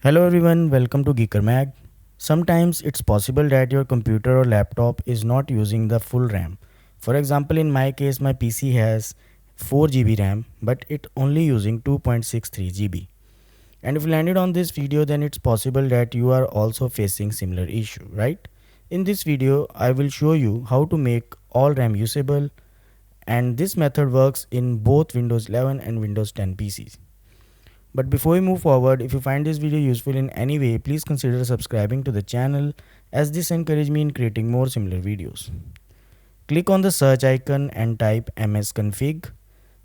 Hello everyone, welcome to geekermag. Sometimes it's possible that your computer or laptop is not using the full RAM. For example, in my case, my PC has 4 GB RAM, but it only using 2.63 GB. And if you landed on this video, then it's possible that you are also facing similar issue, right? In this video, I will show you how to make all RAM usable, and this method works in both Windows 11 and Windows 10 PCs. But before we move forward, if you find this video useful in any way, please consider subscribing to the channel, as this encourages me in creating more similar videos. Click on the search icon and type msconfig.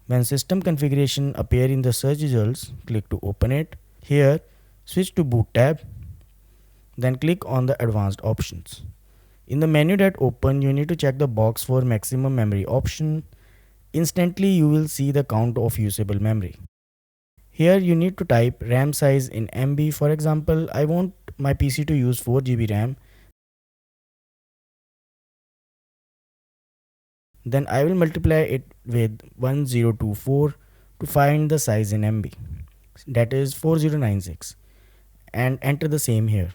When system configuration appear in the search results, click to open it. Here, switch to boot tab, then click on the advanced options. In the menu that open, you need to check the box for maximum memory option. Instantly, you will see the count of usable memory. Here you need to type RAM size in MB. For example, I want my PC to use 4 GB RAM. Then I will multiply it with 1024 to find the size in MB. That is 4096, and enter the same here.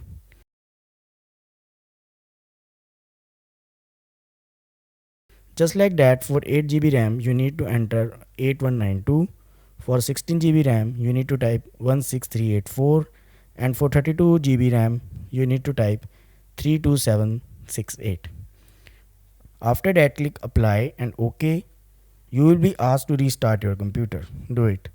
Just like that, for 8 GB RAM you need to enter 8192. For 16 GB RAM you need to type 16384, and for 32 GB RAM you need to type 32768. After that, click apply and OK. You will be asked to restart your computer. Do it.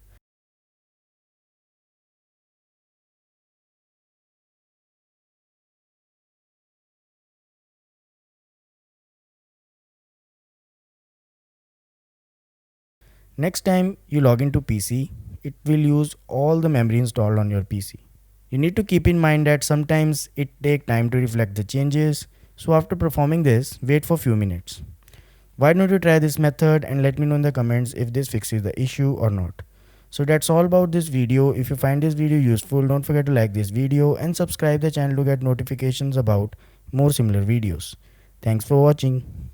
Next time you log into PC, it will use all the memory installed on your PC. You need to keep in mind that sometimes it takes time to reflect the changes. So after performing this, wait for few minutes. Why don't you try this method and let me know in the comments if this fixes the issue or not. So that's all about this video. If you find this video useful, don't forget to like this video and subscribe the channel to get notifications about more similar videos. Thanks for watching.